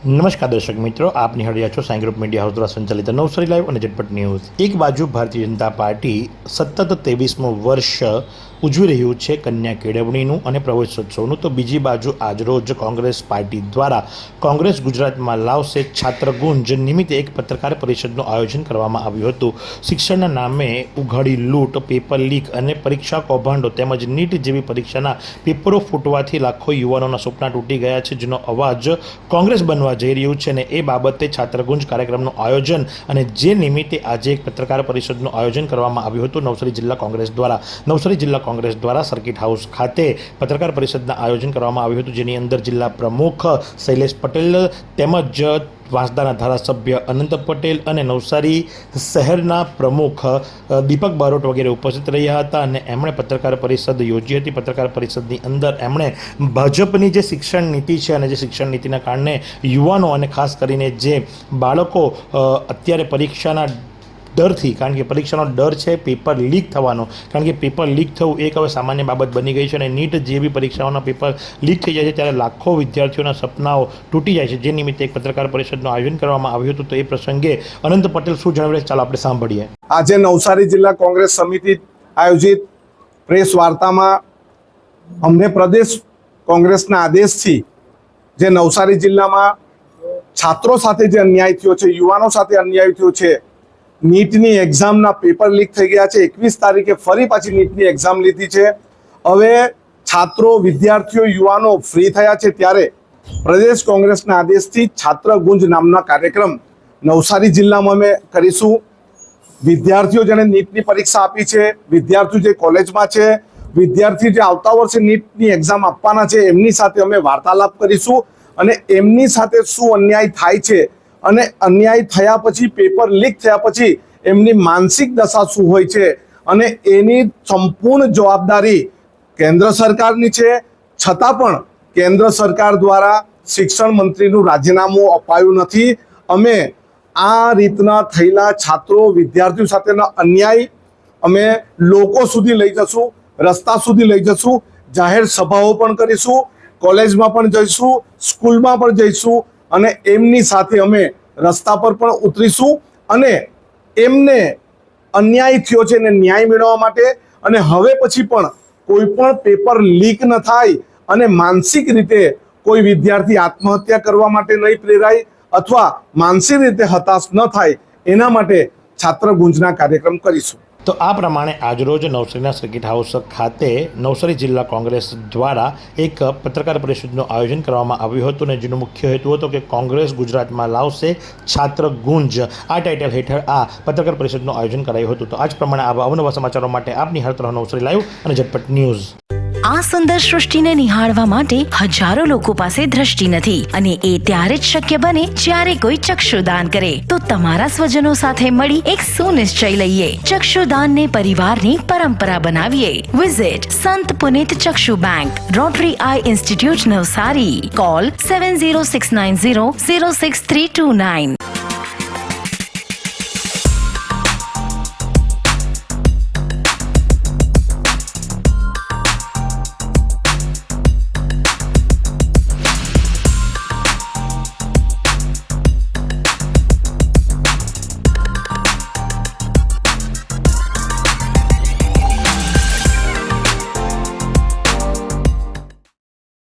નમસ્કાર દર્શક મિત્રો, આપ નિહાળી રહ્યા છો સાઈ ગ્રુપ મીડિયા હાઉસ દ્વારા સંચાલિત નવસારી લાઈવ અને ઝટપટ ન્યૂઝ। એક બાજુ ભારતીય જનતા પાર્ટી સતત 23મું વર્ષ ઉજવી રહ્યું છે કન્યા કેળવણીનું અને પ્રવેશોત્સવનું, તો બીજી બાજુ આજરોજ કોંગ્રેસ પાર્ટી દ્વારા કોંગ્રેસ ગુજરાતમાં લાવશે છાત્રગુંજ નિમિત્તે એક પત્રકાર પરિષદનું આયોજન કરવામાં આવ્યું હતું। શિક્ષણના નામે ઉઘાડી લૂંટ, પેપર લીક અને પરીક્ષા કૌભાંડો તેમજ નીટ જેવી પરીક્ષાના પેપરો ફૂટવાથી લાખો યુવાનોના સપના તૂટી ગયા છે, જેનો અવાજ કોંગ્રેસ બનવા જઈ રહ્યું છે અને એ બાબતે છાત્રગુંજ કાર્યક્રમનું આયોજન અને જે નિમિત્તે આજે એક પત્રકાર પરિષદનું આયોજન કરવામાં આવ્યું હતું નવસારી જિલ્લા કોંગ્રેસ દ્વારા। નવસારી જિલ્લા કોંગ્રેસ દ્વારા સર્કિટ હાઉસ ખાતે પત્રકાર પરિષદનું આયોજન કરવામાં આવ્યું હતું, જેની અંદર જિલ્લા પ્રમુખ શૈલેષ પટેલ તેમજ વાંસદાના ધારાસભ્ય અનંત પટેલ અને નવસારી શહેરના પ્રમુખ દીપક બારોટ વગેરે ઉપસ્થિત રહ્યા હતા અને એમણે પત્રકાર પરિષદ યોજી હતી। પત્રકાર પરિષદની અંદર એમણે ભાજપની જે શિક્ષણ નીતિ છે અને જે શિક્ષણ નીતિના કારણે યુવાનો અને ખાસ કરીને જે બાળકો અત્યારે પરીક્ષાના ડરથી, કારણ કે પરીક્ષાનો ડર છે પેપર લીક થવાનો, કારણ કે પેપર લીક થવું એક હવે સામાન્ય બાબત બની ગઈ છે અને નીટ જેવી પરીક્ષાઓના પેપર લીક થઈ જાય છે ત્યારે લાખો વિદ્યાર્થીઓના સપનાઓ તૂટી જાય છે, જે નિમિત્તે એક પત્રકાર પરિષદનું આયોજન કરવામાં આવ્યું હતું। તો એ પ્રસંગે અનંત પટેલ શું જણાવે, ચાલો આપણે સાંભળીએ। આજે નવસારી જિલ્લા કોંગ્રેસ સમિતિ આયોજિત પ્રેસ વાર્તામાં અમને પ્રદેશ કોંગ્રેસના આદેશથી જે નવસારી જિલ્લામાં છાત્રો સાથે જે અન્યાય થયો છે, યુવાનો સાથે અન્યાય થયો છે, નીટની એક્ઝામના પેપર લીક થઈ ગયા છે, 21 તારીખે ફરી પાછી નીટની એક્ઝામ લીધી છે, હવે છાત્રો, વિદ્યાર્થીઓ, યુવાનો ફ્રી થયા છે, ત્યારે પ્રદેશ કોંગ્રેસના આદેશથી છાત્રગુંજ નામના કાર્યક્રમ નવસારી જિલ્લામાં અમે કરીશું। વિદ્યાર્થીઓ જેણે નીટની પરીક્ષા આપી છે, વિદ્યાર્થીઓ જે કોલેજમાં છે, વિદ્યાર્થી જે આવતા વર્ષે નીટની એક્ઝામ આપવાના છે, એમની સાથે અમે વાર્તાલાપ કરીશું અને એમની સાથે શું અન્યાય થાય છે અને અન્યાય થયા પછી, પેપર લીક થયા પછી એમની માનસિક દશા શું હોય છે અને એની સંપૂર્ણ જવાબદારી કેન્દ્ર સરકારની છે, છતાં પણ કેન્દ્ર સરકાર દ્વારા શિક્ષણ મંત્રીનું રાજીનામું અપાયું નથી। અમે આ રીતના થયેલા છાત્રો, વિદ્યાર્થીઓ સાથેના અન્યાય અમે લોકો સુધી લઈ જશું, રસ્તા સુધી લઈ જશું, જાહેર સભાઓ પણ કરીશું, કોલેજમાં પણ જઈશું, સ્કૂલમાં પણ જઈશું અને એમની સાથે અમે રસ્તા પર પણ ઉતરીશું અને એમને અન્યાય થયો છે એને ન્યાય મેળવવા માટે અને હવે પછી પણ કોઈ પણ પેપર લીક ન થાય અને માનસિક રીતે કોઈ વિદ્યાર્થી આત્મહત્યા કરવા માટે નહીં પ્રેરાય અથવા માનસિક રીતે હતાશ ન થાય એના માટે છાત્રગુંજના કાર્યક્રમ કરીશું। તો આ પ્રમાણે આજરોજ નવસારીના સર્કિટ હાઉસ ખાતે નવસારી જિલ્લા કોંગ્રેસ દ્વારા એક પત્રકાર પરિષદનું આયોજન કરવામાં આવ્યું હતું અને જેનો મુખ્ય હેતુ હતો કે કોંગ્રેસ ગુજરાતમાં લાવશે છાત્રગુંજ, આ ટાઇટલ હેઠળ આ પત્રકાર પરિષદનું આયોજન કરાયું હતું। તો આ જ પ્રમાણે આવા અવનવા સમાચારો માટે આપ નિહાળતા રહો નવસારી લાઈવ અને ઝટપટ ન્યૂઝ। આ સુંદર સૃષ્ટિને નિહાળવા માટે હજારો લોકો પાસે દ્રષ્ટિ નથી અને એ ત્યારે જ શક્ય બને જ્યારે કોઈ ચક્ષુદાન કરે। તો તમારા સ્વજનો સાથે મળી એક સુનિશ્ચય લઈએ, ચક્ષુદાનને પરિવારની પરંપરા બનાવીએ। Visit Sant Punit Chakshu bank, Rotary eye institute Navsari, call 7069006329।